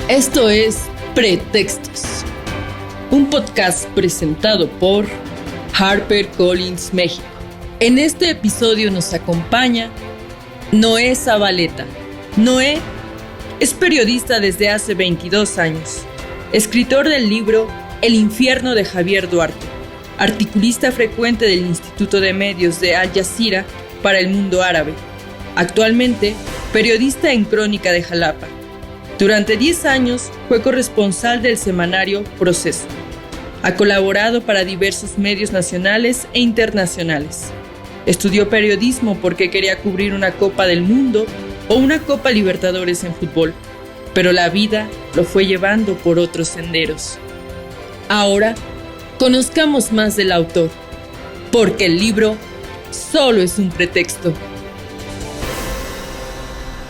Esto es Pretextos, un podcast presentado por HarperCollins México. En este episodio nos acompaña Noé Zabaleta. Noé es periodista desde hace 22 años, escritor del libro El infierno de Javier Duarte, articulista frecuente del Instituto de Medios de Al Jazeera para el mundo árabe, actualmente periodista en Crónica de Jalapa. Durante 10 años fue corresponsal del semanario Proceso. Ha colaborado para diversos medios nacionales e internacionales. Estudió periodismo porque quería cubrir una Copa del Mundo o una Copa Libertadores en fútbol, pero la vida lo fue llevando por otros senderos. Ahora, conozcamos más del autor, porque el libro solo es un pretexto.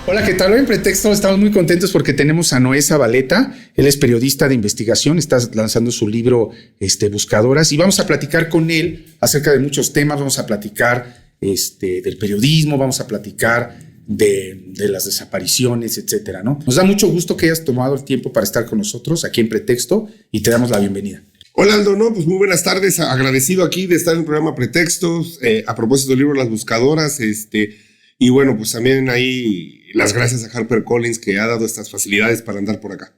Hola, ¿qué tal? Hoy en Pretexto estamos muy contentos porque tenemos a Noé Zabaleta. Él es periodista de investigación, está lanzando su libro Buscadoras, y vamos a platicar con él acerca de muchos temas. Vamos a platicar del periodismo, vamos a platicar de las desapariciones, etcétera, ¿no? Nos da mucho gusto que hayas tomado el tiempo para estar con nosotros aquí en Pretexto y te damos la bienvenida. Hola Aldo, pues muy buenas tardes, agradecido aquí de estar en el programa Pretextos, a propósito del libro Las Buscadoras, y bueno, pues también ahí las gracias a HarperCollins que ha dado estas facilidades para andar por acá.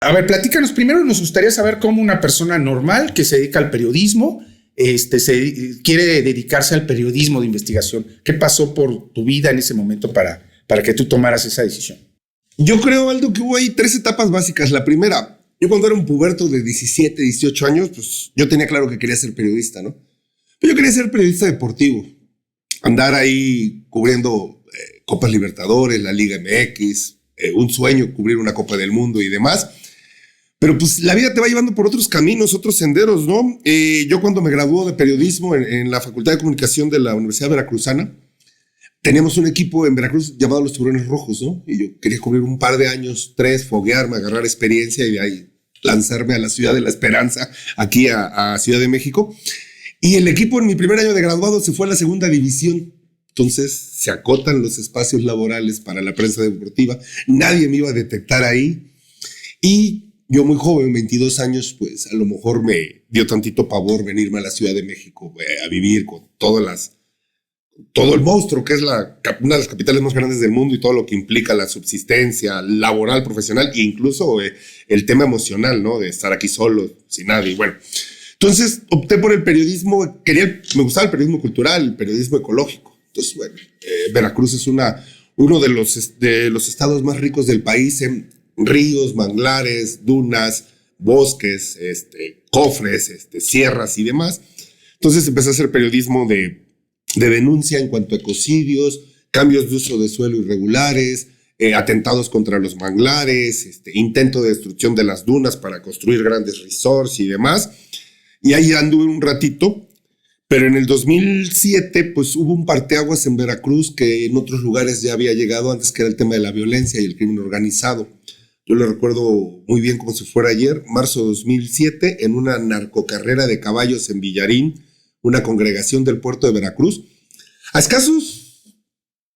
A ver, platícanos. Primero nos gustaría saber cómo una persona normal que se dedica al periodismo quiere dedicarse al periodismo de investigación. ¿Qué pasó por tu vida en ese momento para que tú tomaras esa decisión? Yo creo, Aldo, que hubo ahí 3 etapas básicas. La primera, yo cuando era un puberto de 17, 18 años, pues yo tenía claro que quería ser periodista, ¿no? Pero yo quería ser periodista deportivo, andar ahí cubriendo Copas Libertadores, la Liga MX, un sueño, cubrir una Copa del Mundo y demás. Pero pues la vida te va llevando por otros caminos, otros senderos, ¿no? Yo cuando me graduó de periodismo en la Facultad de Comunicación de la Universidad Veracruzana, teníamos un equipo en Veracruz llamado Los Tiburones Rojos, ¿no? Y yo quería cubrir un par de años, 3, foguearme, agarrar experiencia y de ahí lanzarme a la Ciudad de la Esperanza, aquí a Ciudad de México. Y el equipo en mi primer año de graduado se fue a la segunda división. Entonces se acotan los espacios laborales para la prensa deportiva. Nadie me iba a detectar ahí. Y yo muy joven, 22 años, pues a lo mejor me dio tantito pavor venirme a la Ciudad de México a vivir con todo el monstruo que es una de las capitales más grandes del mundo y todo lo que implica la subsistencia laboral, profesional e incluso el tema emocional, ¿no? De estar aquí solo, sin nadie. Bueno, entonces opté por el periodismo. Me gustaba el periodismo cultural, el periodismo ecológico. Entonces, bueno, Veracruz es uno de los estados más ricos del país en ríos, manglares, dunas, bosques, cofres, sierras y demás. Entonces empecé a hacer periodismo de denuncia en cuanto a ecocidios, cambios de uso de suelo irregulares, atentados contra los manglares, intento de destrucción de las dunas para construir grandes resorts y demás. Y ahí anduve un ratito. Pero en el 2007, pues hubo un parteaguas en Veracruz que en otros lugares ya había llegado antes, que era el tema de la violencia y el crimen organizado. Yo lo recuerdo muy bien como si fuera ayer, marzo de 2007, en una narcocarrera de caballos en Villarín, una congregación del puerto de Veracruz. A escasos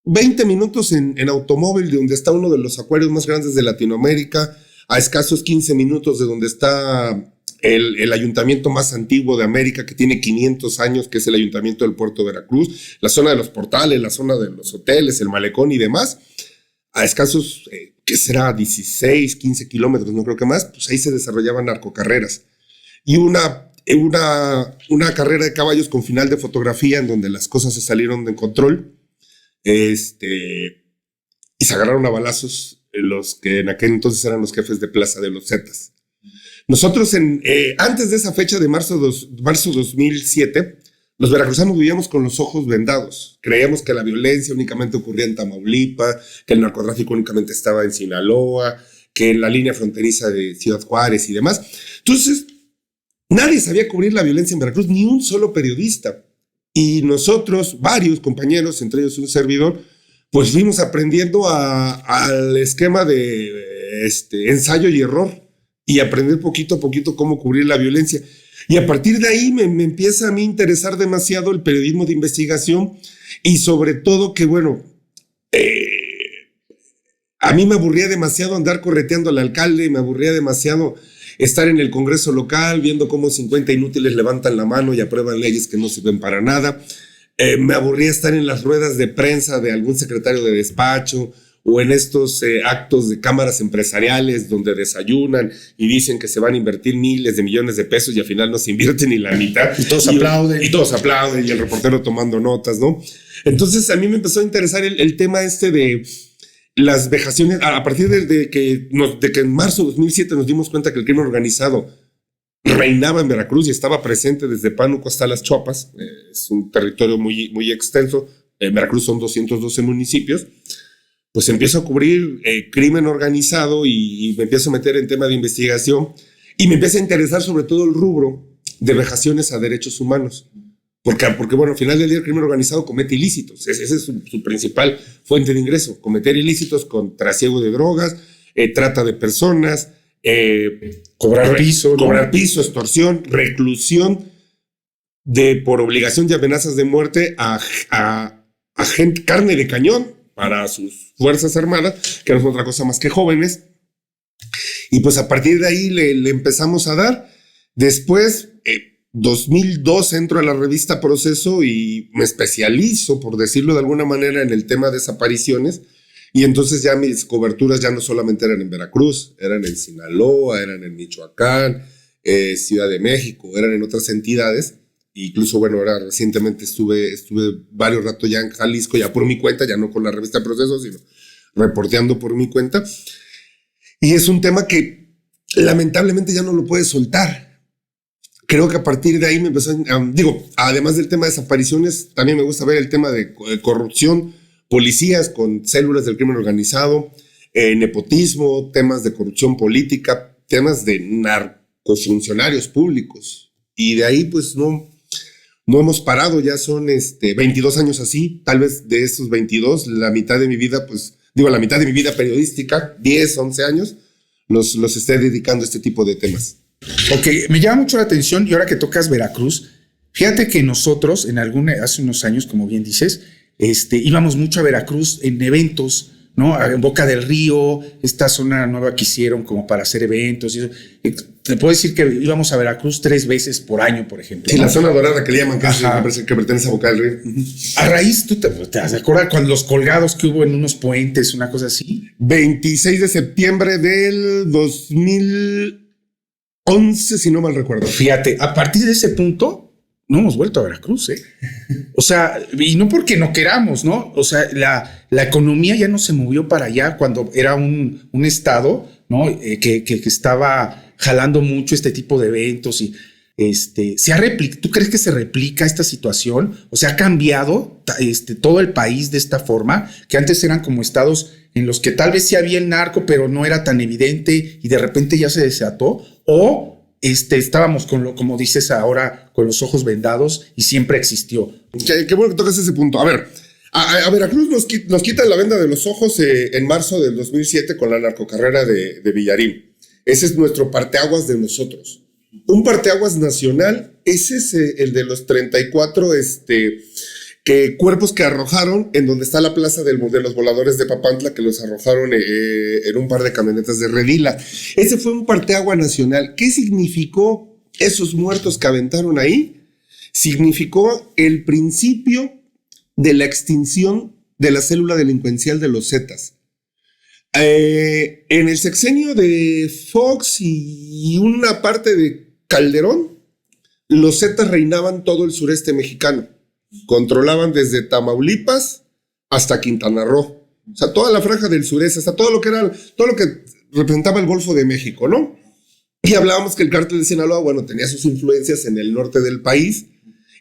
20 minutos en automóvil de donde está uno de los acuarios más grandes de Latinoamérica, a escasos 15 minutos de donde está el ayuntamiento más antiguo de América, que tiene 500 años, que es el ayuntamiento del puerto de Veracruz, la zona de los portales, la zona de los hoteles, el malecón y demás, a escasos, ¿qué será? 16, 15 kilómetros, no creo que más, pues ahí se desarrollaban narcocarreras. Y una carrera de caballos con final de fotografía en donde las cosas se salieron de control, y se agarraron a balazos los que en aquel entonces eran los jefes de plaza de los Zetas. Nosotros antes de esa fecha de marzo 2007, los veracruzanos vivíamos con los ojos vendados. Creíamos que la violencia únicamente ocurría en Tamaulipas, que el narcotráfico únicamente estaba en Sinaloa, que en la línea fronteriza de Ciudad Juárez y demás. Entonces, nadie sabía cubrir la violencia en Veracruz, ni un solo periodista. Y nosotros, varios compañeros, entre ellos un servidor, pues fuimos aprendiendo al esquema de ensayo y error, y aprender poquito a poquito cómo cubrir la violencia. Y a partir de ahí me empieza a mí interesar demasiado el periodismo de investigación y sobre todo que, bueno, A mí me aburría demasiado andar correteando al alcalde, me aburría demasiado estar en el Congreso local viendo cómo 50 inútiles levantan la mano y aprueban leyes que no sirven para nada. Me aburría estar en las ruedas de prensa de algún secretario de despacho o en estos actos de cámaras empresariales donde desayunan y dicen que se van a invertir miles de millones de pesos y al final no se invierte ni la mitad. Y todos aplauden. Y todos aplauden y el reportero tomando notas, ¿no? Entonces a mí me empezó a interesar el tema de las vejaciones, a partir de que en marzo de 2007 nos dimos cuenta que el crimen organizado reinaba en Veracruz y estaba presente desde Pánuco hasta Las Choapas. Es un territorio muy, muy extenso. En Veracruz son 212 municipios. Pues empiezo a cubrir crimen organizado y me empiezo a meter en tema de investigación y me empieza a interesar sobre todo el rubro de vejaciones a derechos humanos. Porque bueno, al final del día el crimen organizado comete ilícitos. Esa es su principal fuente de ingreso. Cometer ilícitos con trasiego de drogas, trata de personas, cobrar piso, extorsión, reclusión por obligación y amenazas de muerte a gente, carne de cañón para sus fuerzas armadas, que no es otra cosa más que jóvenes. Y pues a partir de ahí le empezamos a dar. Después, 2002 entro a la revista Proceso y me especializo, por decirlo de alguna manera, en el tema de desapariciones. Y entonces ya mis coberturas ya no solamente eran en Veracruz, eran en Sinaloa, eran en Michoacán, Ciudad de México, eran en otras entidades. Incluso, bueno, ahora recientemente estuve varios ratos ya en Jalisco, ya por mi cuenta, ya no con la revista Proceso, sino reporteando por mi cuenta. Y es un tema que lamentablemente ya no lo puedes soltar. Creo que a partir de ahí me empezó, además del tema de desapariciones, también me gusta ver el tema de corrupción, policías con células del crimen organizado, nepotismo, temas de corrupción política, temas de narcofuncionarios públicos. Y de ahí pues no hemos parado, ya son 22 años así, tal vez de esos 22, la mitad de mi vida, la mitad de mi vida periodística, 10, 11 años, los esté dedicando a este tipo de temas. Ok, me llama mucho la atención y ahora que tocas Veracruz, fíjate que nosotros hace unos años, como bien dices, íbamos mucho a Veracruz en eventos, ¿no? En Boca del Río, esta zona nueva que hicieron como para hacer eventos. Y eso. Te puedo decir que íbamos a Veracruz 3 veces por año, por ejemplo. Sí, ¿no? La zona dorada que le llaman, que pertenece a Boca del Río. A raíz, ¿tú te acuerdas cuando los colgados que hubo en unos puentes, una cosa así? 26 de septiembre del 2011, si no mal recuerdo. Fíjate, a partir de ese punto no hemos vuelto a Veracruz, O sea, y no porque no queramos, ¿no? O sea, la economía ya no se movió para allá cuando era un estado, ¿no? Que estaba jalando mucho este tipo de eventos y ¿tú crees que se replica esta situación? O sea, ¿ha cambiado todo el país de esta forma? Que antes eran como estados en los que tal vez sí había el narco, pero no era tan evidente y de repente ya se desató, o estábamos como dices ahora, con los ojos vendados y siempre existió. Qué bueno que tocas ese punto. A ver, a Veracruz nos quitan la venda de los ojos en marzo del 2007 con la narcocarrera de Villarín. Ese es nuestro parteaguas de nosotros. Un parteaguas nacional, ese es el de los 34 cuerpos que arrojaron en donde está la plaza de los voladores de Papantla, que los arrojaron en un par de camionetas de Redila. Ese fue un parteaguas nacional. ¿Qué significó esos muertos que aventaron ahí? Significó el principio de la extinción de la célula delincuencial de los Zetas. En el sexenio de Fox y una parte de Calderón, los Zetas reinaban todo el sureste mexicano. Controlaban desde Tamaulipas hasta Quintana Roo. O sea, toda la franja del sureste, hasta todo lo que representaba el Golfo de México, ¿no? Y hablábamos que el cártel de Sinaloa, bueno, tenía sus influencias en el norte del país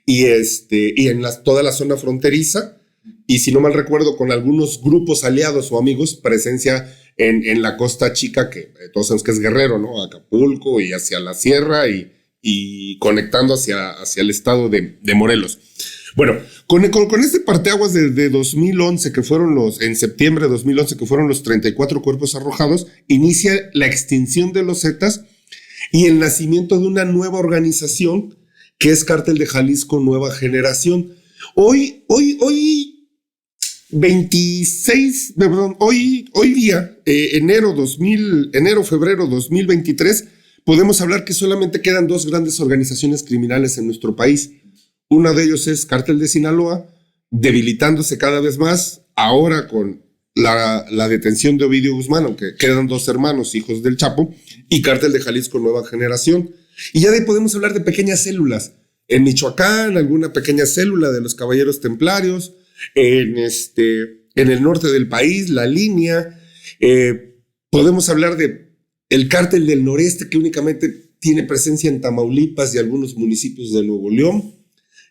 y en toda la zona fronteriza. Y si no mal recuerdo, con algunos grupos aliados o amigos, presencia en la Costa Chica, que todos sabemos que es Guerrero, ¿no? Acapulco y hacia la sierra y conectando hacia el estado de Morelos. Bueno, con este parteaguas de 2011, en septiembre de 2011, que fueron los 34 cuerpos arrojados, inicia la extinción de los Zetas y el nacimiento de una nueva organización que es Cártel de Jalisco Nueva Generación. Hoy hoy día, febrero 2023, podemos hablar que solamente quedan 2 grandes organizaciones criminales en nuestro país. Una de ellos es Cártel de Sinaloa, debilitándose cada vez más, ahora con la detención de Ovidio Guzmán, aunque quedan 2 hermanos, hijos del Chapo, y Cártel de Jalisco Nueva Generación. Y ya de ahí podemos hablar de pequeñas células. En Michoacán, alguna pequeña célula de los Caballeros Templarios, en el norte del país, La Línea. Podemos hablar de el Cártel del Noreste, que únicamente tiene presencia en Tamaulipas y algunos municipios de Nuevo León.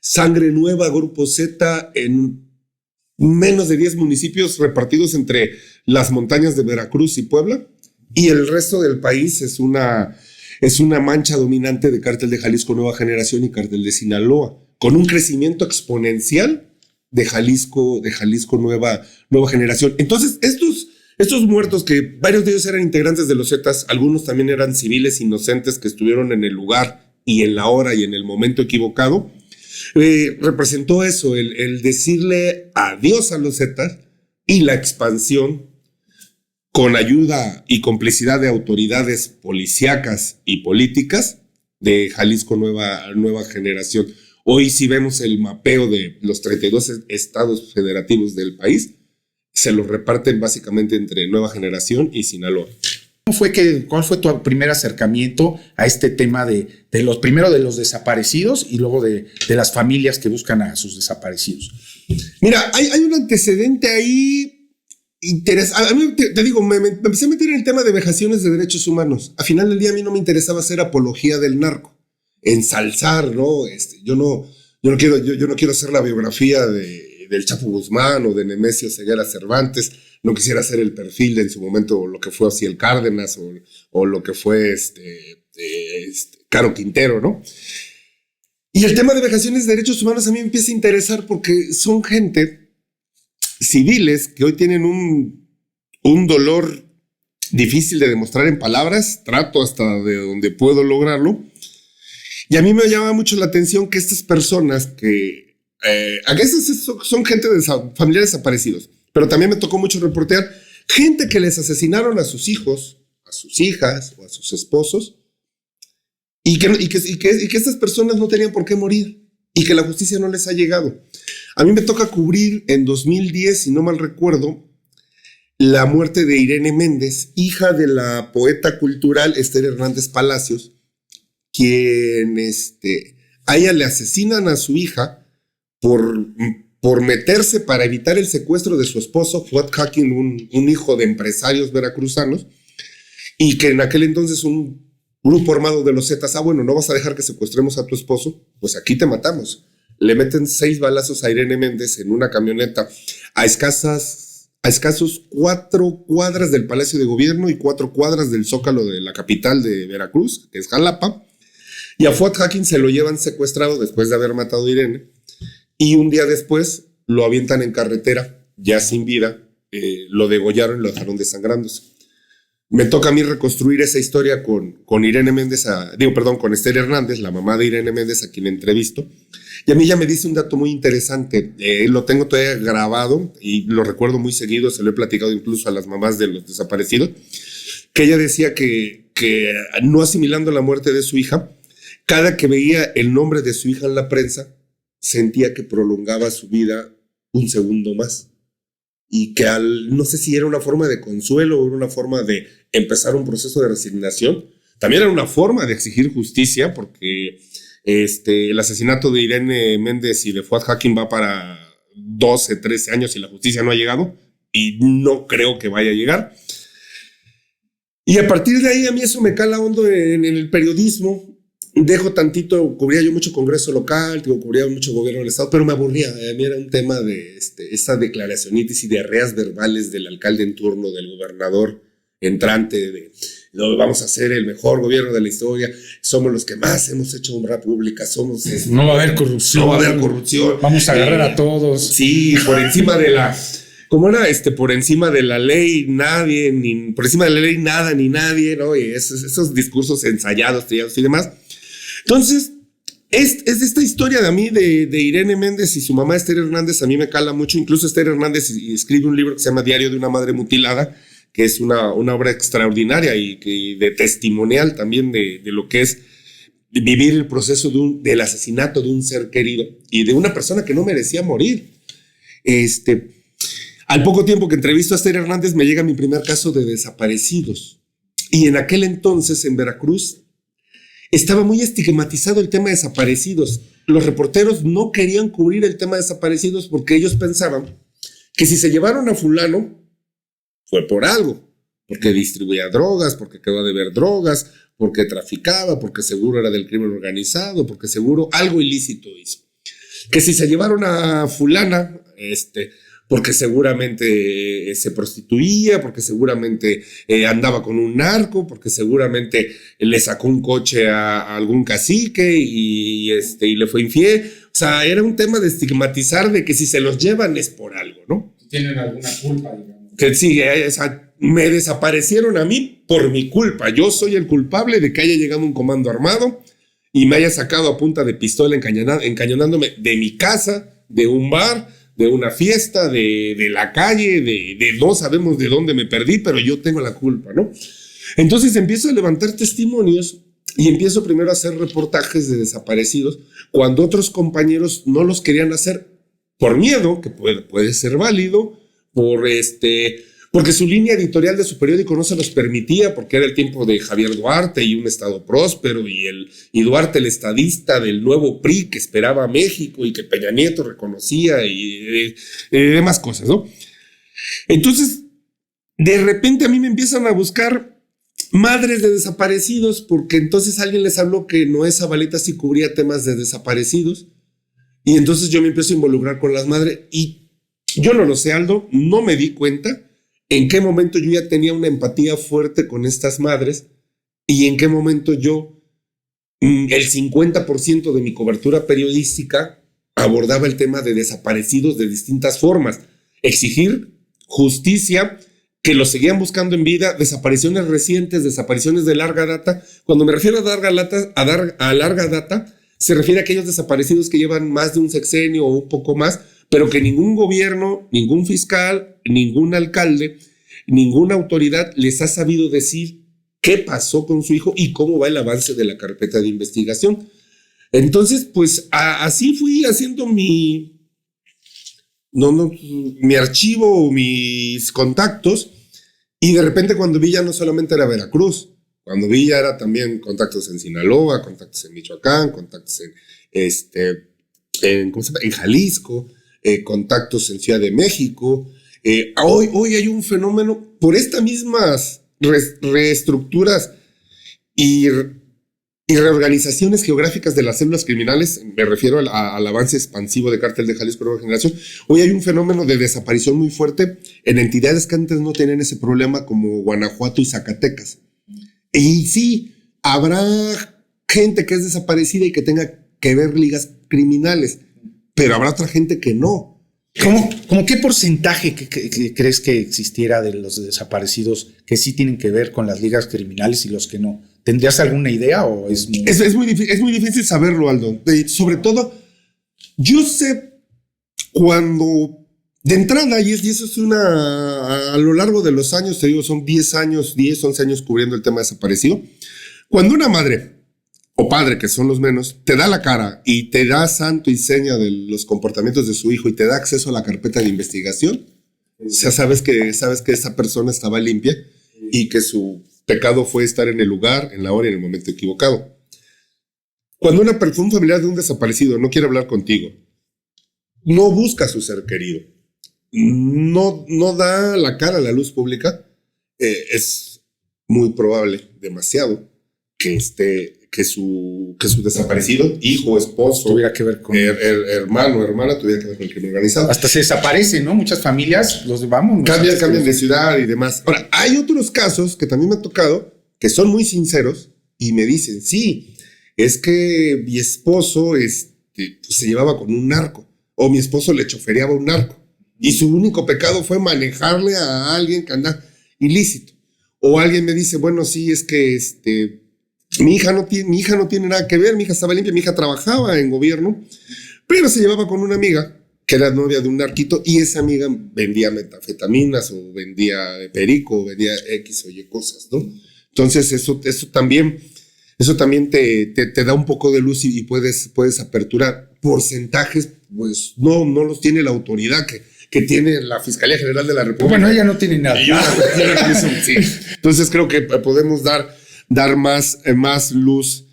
Sangre Nueva, Grupo Z, en menos de 10 municipios repartidos entre las montañas de Veracruz y Puebla. Y el resto del país es una mancha dominante de Cártel de Jalisco Nueva Generación y Cártel de Sinaloa, con un crecimiento exponencial de Jalisco Nueva Generación. Entonces, estos muertos, que varios de ellos eran integrantes de los Zetas, algunos también eran civiles inocentes que estuvieron en el lugar y en la hora y en el momento equivocado, representó eso, el decirle adiós a los Zetas y la expansión con ayuda y complicidad de autoridades policíacas y políticas de Jalisco Nueva Generación. Hoy, si vemos el mapeo de los 32 estados federativos del país, se los reparten básicamente entre Nueva Generación y Sinaloa. ¿Cuál fue tu primer acercamiento a este tema primero de los desaparecidos y luego de las familias que buscan a sus desaparecidos? Mira, hay un antecedente ahí interesante. A mí, te digo, me empecé a meter en el tema de vejaciones de derechos humanos. A final del día a mí no me interesaba hacer apología del narco, ensalzar, ¿no? Yo no quiero hacer la biografía del Chapo Guzmán o de Nemesio Ceguera Cervantes. No quisiera hacer el perfil de en su momento lo que fue Ociel Cárdenas o lo que fue Caro Quintero, ¿no? Y el tema de vejaciones de derechos humanos a mí me empieza a interesar porque son gente, civiles, que hoy tienen un dolor difícil de demostrar en palabras. Trato hasta de donde puedo lograrlo. Y a mí me llama mucho la atención que estas personas que a veces son gente de familiares desaparecidos, pero también me tocó mucho reportear gente que les asesinaron a sus hijos, a sus hijas o a sus esposos, y que estas personas no tenían por qué morir y que la justicia no les ha llegado. A mí me toca cubrir en 2010, si no mal recuerdo, la muerte de Irene Méndez, hija de la poeta cultural Esther Hernández Palacios, quien a ella le asesinan a su hija por meterse para evitar el secuestro de su esposo, Fuad Hacking, un hijo de empresarios veracruzanos, y que en aquel entonces un grupo armado de los Zetas, bueno, no vas a dejar que secuestremos a tu esposo, pues aquí te matamos. Le meten 6 balazos a Irene Méndez en una camioneta a escasos 4 cuadras del Palacio de Gobierno y 4 cuadras del Zócalo de la capital de Veracruz, que es Jalapa, y a Fuad Hacking se lo llevan secuestrado después de haber matado a Irene. Y un día después lo avientan en carretera, ya sin vida, lo degollaron y lo dejaron desangrándose. Me toca a mí reconstruir esa historia con Irene Méndez, con Esther Hernández, la mamá de Irene Méndez, a quien entrevisto. Y a mí ella me dice un dato muy interesante, lo tengo todavía grabado y lo recuerdo muy seguido, se lo he platicado incluso a las mamás de los desaparecidos, que ella decía que no asimilando la muerte de su hija, cada que veía el nombre de su hija en la prensa, sentía que prolongaba su vida un segundo más, y que no sé si era una forma de consuelo o era una forma de empezar un proceso de resignación, también era una forma de exigir justicia, porque el asesinato de Irene Méndez y de Fuad Hacking va para 12, 13 años y la justicia no ha llegado, y no creo que vaya a llegar. Y a partir de ahí a mí eso me cala hondo en el periodismo. Dejo tantito, cubría yo mucho congreso local, cubría mucho gobierno del estado, pero me aburría. A mí era un tema de esta declaracionitis y diarreas verbales del alcalde en turno, del gobernador entrante, de no, vamos a hacer el mejor gobierno de la historia, somos los que más hemos hecho obra pública, somos... no va a haber corrupción. No va a haber corrupción. Vamos a agarrar a todos. Sí, por encima de la... ¿Cómo era? Por encima de la ley nadie, por encima de la ley nada ni nadie, ¿no? Y esos discursos ensayados, trillados y demás. Entonces, Es esta historia de mí, de Irene Méndez y su mamá Esther Hernández, a mí me cala mucho. Incluso Esther Hernández escribe un libro que se llama Diario de una madre mutilada, que es una obra extraordinaria y de testimonial también de lo que es vivir el proceso del asesinato de un ser querido y de una persona que no merecía morir. Al poco tiempo que entrevisto a Esther Hernández me llega mi primer caso de desaparecidos. Y en aquel entonces en Veracruz estaba muy estigmatizado el tema de desaparecidos. Los reporteros no querían cubrir el tema de desaparecidos porque ellos pensaban que si se llevaron a fulano fue por algo, porque distribuía drogas, porque quedó a deber drogas, porque traficaba, porque seguro era del crimen organizado, porque seguro algo ilícito hizo. Que si se llevaron a fulana, porque seguramente se prostituía, porque seguramente andaba con un narco, porque seguramente le sacó un coche a algún cacique y le fue infiel. O sea, era un tema de estigmatizar de que si se los llevan es por algo, ¿no? Tienen alguna culpa, digamos. Que sí, me desaparecieron a mí por mi culpa. Yo soy el culpable de que haya llegado un comando armado y me haya sacado a punta de pistola encañonándome de mi casa, de un bar, de una fiesta, de la calle, de no sabemos de dónde me perdí, pero yo tengo la culpa, ¿no? Entonces empiezo a levantar testimonios y empiezo primero a hacer reportajes de desaparecidos cuando otros compañeros no los querían hacer por miedo, que puede ser válido, porque su línea editorial de su periódico no se los permitía, porque era el tiempo de Javier Duarte y un estado próspero, y Duarte el estadista del nuevo PRI que esperaba a México y que Peña Nieto reconocía y demás cosas, ¿no? Entonces, de repente a mí me empiezan a buscar madres de desaparecidos, porque entonces alguien les habló que Noé Zabaleta sí cubría temas de desaparecidos, y entonces yo me empiezo a involucrar con las madres, y yo no lo sé, Aldo, no me di cuenta en qué momento yo ya tenía una empatía fuerte con estas madres y en qué momento yo, el 50% de mi cobertura periodística abordaba el tema de desaparecidos de distintas formas. Exigir justicia, que los seguían buscando en vida, desapariciones recientes, desapariciones de larga data. Cuando me refiero a larga data, se refiere a aquellos desaparecidos que llevan más de un sexenio o un poco más, pero que ningún gobierno, ningún fiscal, ningún alcalde, ninguna autoridad les ha sabido decir qué pasó con su hijo y cómo va el avance de la carpeta de investigación. Entonces, pues así fui haciendo mi archivo, mis contactos, y de repente cuando vi ya no solamente era Veracruz, cuando vi ya era también contactos en Sinaloa, contactos en Michoacán, contactos en Jalisco, contactos en Ciudad de México. Hoy hay un fenómeno por estas mismas reestructuras y reorganizaciones geográficas de las células criminales. Me refiero al avance expansivo de Cártel de Jalisco Nueva Generación. Hoy hay un fenómeno de desaparición muy fuerte en entidades que antes no tenían ese problema, como Guanajuato y Zacatecas. Y sí, habrá gente que es desaparecida y que tenga que ver ligas criminales, pero habrá otra gente que no. ¿Cómo qué porcentaje que crees que existiera de los desaparecidos que sí tienen que ver con las ligas criminales y los que no? ¿Tendrías alguna idea o es muy... Es muy difícil saberlo, Aldo. Sobre todo, yo sé cuando... De entrada, y eso es a lo largo de los años, te digo, son 10 años, 10, 11 años cubriendo el tema desaparecido. Cuando una madre o padre, que son los menos, te da la cara y te da santo y seña de los comportamientos de su hijo y te da acceso a la carpeta de investigación, o sea, sabes que esa persona estaba limpia y que su pecado fue estar en el lugar, en la hora y en el momento equivocado. Cuando un familiar de un desaparecido no quiere hablar contigo, no busca a su ser querido, no da la cara a la luz pública, es muy probable, demasiado, que su desaparecido, hijo, esposo, tuviera que ver con hermano, hermana, tuviera que ver con el crimen organizado. Hasta se desaparecen, ¿no? Muchas familias cambian de ciudad y demás. Ahora, hay otros casos que también me ha tocado, que son muy sinceros y me dicen, sí, es que mi esposo pues, se llevaba con un narco, o mi esposo le chofereaba un narco. Y su único pecado fue manejarle a alguien que anda ilícito. O alguien me dice, bueno, sí, es que Mi hija no tiene nada que ver, mi hija estaba limpia, mi hija trabajaba en gobierno, pero se llevaba con una amiga que era novia de un narquito y esa amiga vendía metanfetaminas o vendía perico o vendía X o Y cosas, ¿no? Entonces eso también te da un poco de luz y puedes aperturar porcentajes, pues no los tiene la autoridad que tiene la Fiscalía General de la República. Bueno, ella no tiene nada. Sí. Entonces creo que podemos dar más luz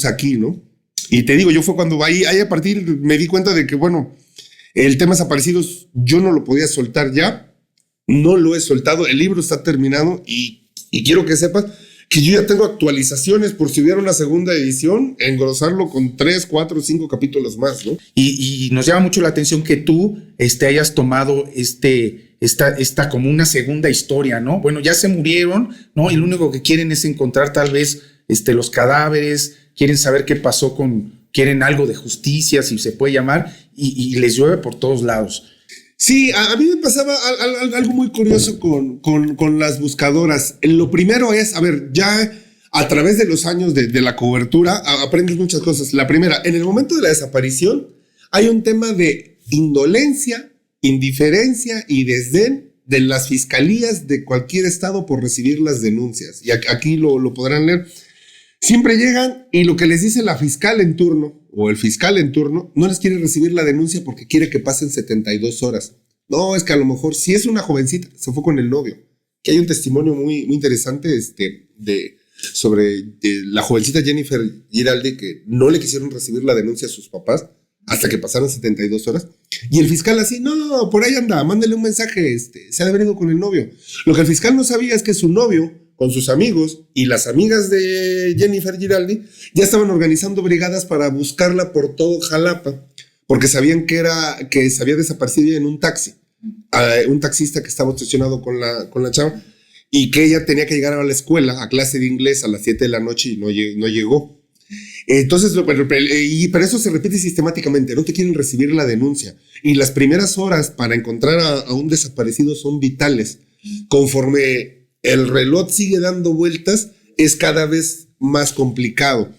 aquí, ¿no? Y te digo, yo fue cuando ahí a partir me di cuenta de que, bueno, el tema desaparecidos yo no lo podía soltar ya, no lo he soltado, el libro está terminado y quiero que sepas que yo ya tengo actualizaciones por si hubiera una segunda edición, engrosarlo con 3, 4, 5 capítulos más, ¿no? Y nos llama mucho la atención que tú hayas tomado esta como una segunda historia, ¿no? Bueno, ya se murieron, ¿no? Y lo único que quieren es encontrar tal vez los cadáveres, quieren saber qué pasó quieren algo de justicia, si se puede llamar, y les llueve por todos lados. Sí, a mí me pasaba algo muy curioso con las buscadoras. Lo primero es, a ver, ya a través de los años de la cobertura aprendes muchas cosas. La primera, en el momento de la desaparición hay un tema de indolencia, indiferencia y desdén de las fiscalías de cualquier estado por recibir las denuncias. Y aquí lo podrán leer. Siempre llegan y lo que les dice la fiscal en turno o el fiscal en turno no les quiere recibir la denuncia porque quiere que pasen 72 horas. No, es que a lo mejor si es una jovencita, se fue con el novio. Que hay un testimonio muy interesante sobre la jovencita Jennifer Giraldi que no le quisieron recibir la denuncia a sus papás hasta que pasaron 72 horas. Y el fiscal así, no, por ahí anda, mándele un mensaje, se ha de haber ido con el novio. Lo que el fiscal no sabía es que su novio, con sus amigos y las amigas de Jennifer Giraldi, ya estaban organizando brigadas para buscarla por todo Jalapa, porque sabían que se había desaparecido en un taxi, un taxista que estaba obsesionado con la chava, y que ella tenía que llegar a la escuela, a clase de inglés a las 7 de la noche y no llegó. Entonces, pero eso se repite sistemáticamente, no te quieren recibir la denuncia, y las primeras horas para encontrar a un desaparecido son vitales. Conforme el reloj sigue dando vueltas, es cada vez más complicado.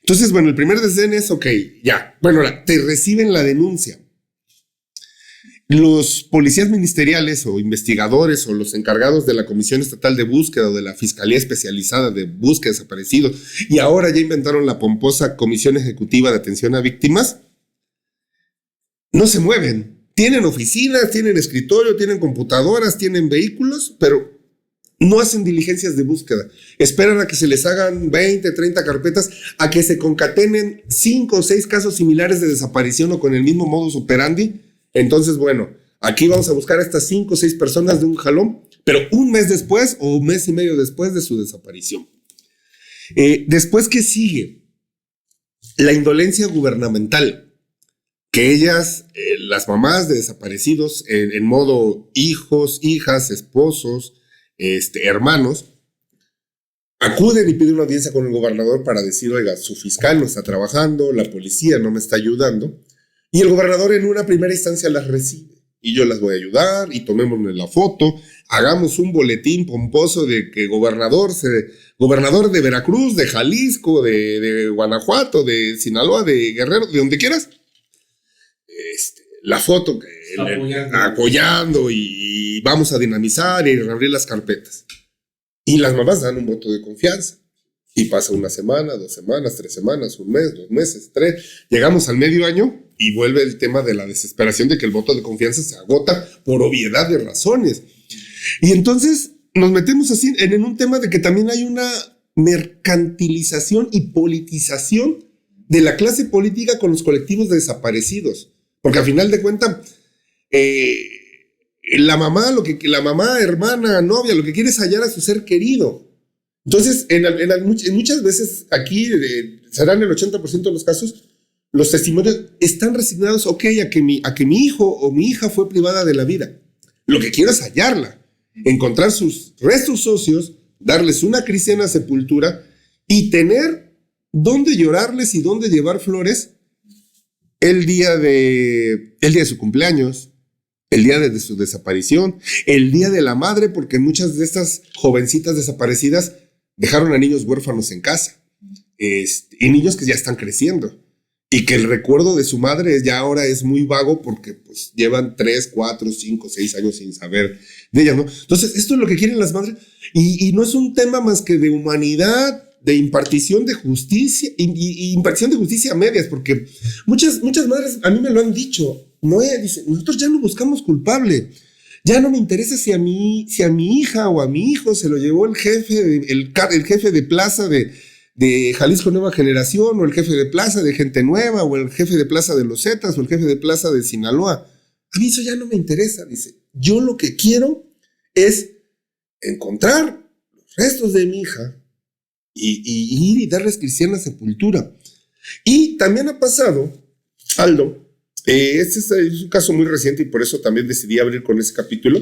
Entonces, bueno, el primer desdén es, ok, ya. Bueno, ahora, te reciben la denuncia. Los policías ministeriales o investigadores o los encargados de la Comisión Estatal de Búsqueda o de la Fiscalía Especializada de Búsqueda de Desaparecidos, y ahora ya inventaron la pomposa Comisión Ejecutiva de Atención a Víctimas, no se mueven. Tienen oficinas, tienen escritorio, tienen computadoras, tienen vehículos, pero no hacen diligencias de búsqueda. Esperan a que se les hagan 20, 30 carpetas, a que se concatenen 5 o 6 casos similares de desaparición o con el mismo modus operandi. Entonces, bueno, aquí vamos a buscar a estas 5 o 6 personas de un jalón, pero un mes después o un mes y medio después de su desaparición. Después, ¿qué sigue? La indolencia gubernamental. Que ellas, las mamás de desaparecidos, en modo hijos, hijas, esposos, hermanos, acuden y piden una audiencia con el gobernador para decir, oiga, su fiscal no está trabajando, la policía no me está ayudando, y el gobernador en una primera instancia las recibe, y yo las voy a ayudar, y tomémonos la foto, hagamos un boletín pomposo de que gobernador de Veracruz, de Jalisco, de Guanajuato, de Sinaloa, de Guerrero, de donde quieras, la foto apoyando y vamos a dinamizar y reabrir las carpetas. Y las mamás dan un voto de confianza. Y pasa una semana, 2 semanas, 3 semanas, un mes, 2 meses, 3. Llegamos al medio año y vuelve el tema de la desesperación de que el voto de confianza se agota por obviedad de razones. Y entonces nos metemos así en un tema de que también hay una mercantilización y politización de la clase política con los colectivos de desaparecidos. Porque al final de cuentas, la mamá, hermana, novia, lo que quiere es hallar a su ser querido. Entonces, en muchas veces aquí, serán el 80% de los casos, los testimonios están resignados, ok, a que mi hijo o mi hija fue privada de la vida. Lo que quiero es hallarla, encontrar sus restos óseos, darles una cristiana sepultura y tener dónde llorarles y dónde llevar flores el día de su cumpleaños, el día de su desaparición, el día de la madre, porque muchas de estas jovencitas desaparecidas dejaron a niños huérfanos en casa. y niños que ya están creciendo y que el recuerdo de su madre ya ahora es muy vago porque pues llevan 3, 4, 5, 6 años sin saber de ella, ¿no? Entonces, esto es lo que quieren las madres y no es un tema más que de humanidad, de impartición de justicia y impartición de justicia a medias, porque muchas madres a mí me lo han dicho. Noé dice, nosotros ya no buscamos culpable. Ya no me interesa si a mi hija o a mi hijo se lo llevó el jefe, el jefe de plaza de Jalisco Nueva Generación, o el jefe de plaza de Gente Nueva, o el jefe de plaza de Los Zetas, o el jefe de plaza de Sinaloa. A mí eso ya no me interesa, dice. Yo lo que quiero es encontrar los restos de mi hija y ir y darles cristiana sepultura. Y también ha pasado, Aldo, este es un caso muy reciente y por eso también decidí abrir con ese capítulo,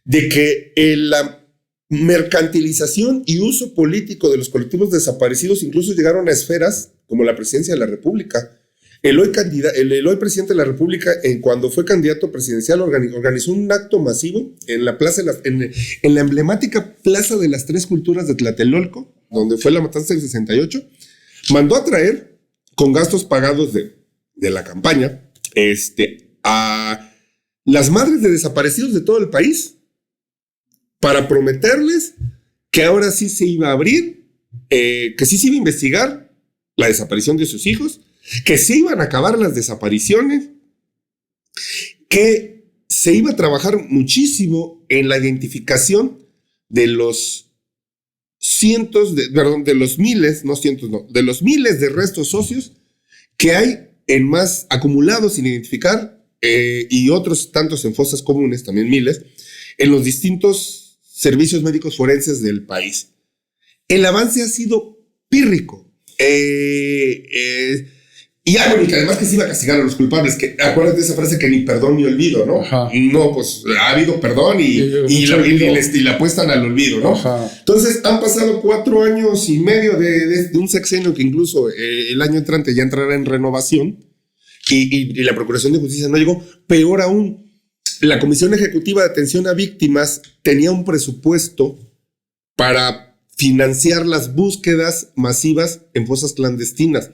de que la mercantilización y uso político de los colectivos desaparecidos incluso llegaron a esferas como la presidencia de la República. El hoy presidente de la República, cuando fue candidato presidencial, organizó un acto masivo en la en la emblemática Plaza de las Tres Culturas de Tlatelolco, donde fue la matanza del 68. Mandó a traer, con gastos pagados de la campaña, a las madres de desaparecidos de todo el país para prometerles que ahora sí se iba a abrir, que sí se iba a investigar la desaparición de sus hijos, que se iban a acabar las desapariciones, que se iba a trabajar muchísimo en la identificación de los de los miles, no cientos, no, de los miles de restos óseos que hay más acumulados sin identificar, y otros tantos en fosas comunes, también miles, en los distintos servicios médicos forenses del país. El avance ha sido pírrico. Y que además que se iba a castigar a los culpables, que acuérdate de esa frase que ni perdón ni olvido, ¿no? Ajá. No, pues ha habido perdón y le apuestan al olvido, ¿no? Ajá. Entonces han pasado 4 años y medio de un sexenio que incluso el año entrante ya entrará en renovación y la Procuración de Justicia no llegó. Peor aún, la Comisión Ejecutiva de Atención a Víctimas tenía un presupuesto para financiar las búsquedas masivas en fosas clandestinas.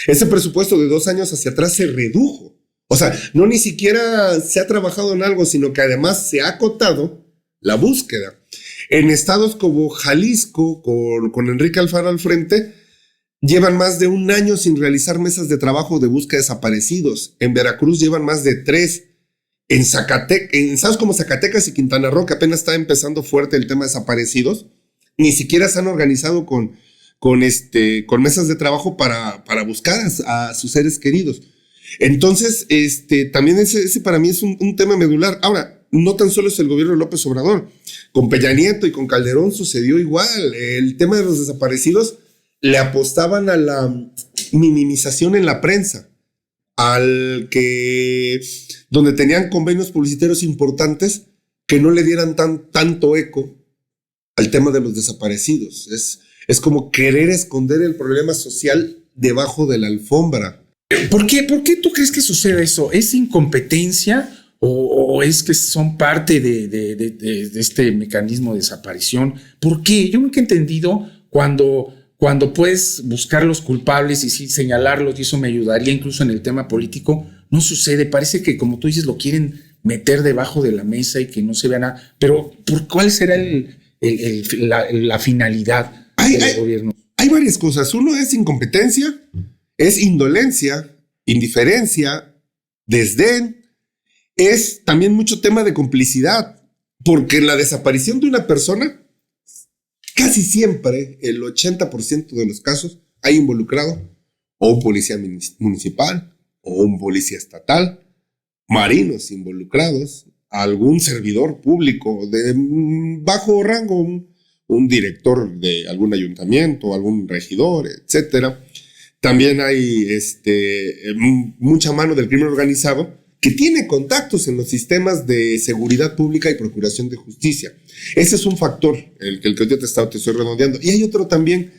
Ese presupuesto de 2 años hacia atrás se redujo. O sea, no ni siquiera se ha trabajado en algo, sino que además se ha acotado la búsqueda. En estados como Jalisco, con Enrique Alfaro al frente, llevan más de 1 año sin realizar mesas de trabajo de búsqueda de desaparecidos. En Veracruz llevan más de 3. En estados como Zacatecas y Quintana Roo, que apenas está empezando fuerte el tema de desaparecidos, ni siquiera se han organizado con mesas de trabajo para buscar a sus seres queridos. Entonces, también ese para mí es un tema medular. Ahora, no tan solo es el gobierno de López Obrador. Con Peña Nieto y con Calderón sucedió igual. El tema de los desaparecidos le apostaban a la minimización en la prensa, donde tenían convenios publicitarios importantes que no le dieran tanto eco al tema de los desaparecidos. Es como querer esconder el problema social debajo de la alfombra. ¿Por qué tú crees que sucede eso? ¿Es incompetencia o es que son parte de este mecanismo de desaparición? ¿Por qué? Yo nunca he entendido cuando puedes buscar los culpables y sí señalarlos, y eso me ayudaría incluso en el tema político, no sucede. Parece que, como tú dices, lo quieren meter debajo de la mesa y que no se vea nada. Pero ¿cuál será la finalidad del gobierno? Hay varias cosas. Uno es incompetencia, es indolencia, indiferencia, desdén. Es también mucho tema de complicidad, porque en la desaparición de una persona, casi siempre, el 80% de los casos, hay involucrado o un policía municipal o un policía estatal, marinos involucrados, algún servidor público de bajo rango, un director de algún ayuntamiento, algún regidor, etcétera. También hay mucha mano del crimen organizado que tiene contactos en los sistemas de seguridad pública y procuración de justicia. Ese es un factor, el que yo te estoy redondeando. Y hay otro también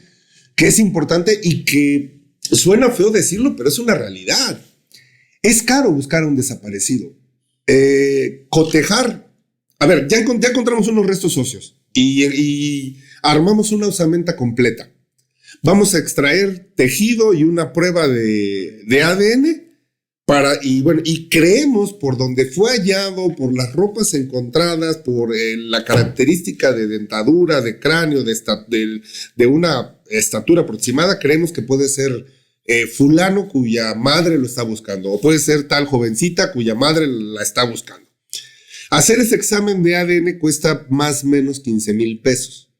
que es importante y que suena feo decirlo, pero es una realidad. Es caro buscar a un desaparecido. Cotejar. A ver, ya encontramos unos restos óseos y armamos una osamenta completa. Vamos a extraer tejido y una prueba de ADN y creemos por donde fue hallado, por las ropas encontradas, por la característica de dentadura, de cráneo, de una estatura aproximada, creemos que puede ser fulano cuya madre lo está buscando, o puede ser tal jovencita cuya madre la está buscando. Hacer ese examen de ADN cuesta más o menos 15,000 pesos.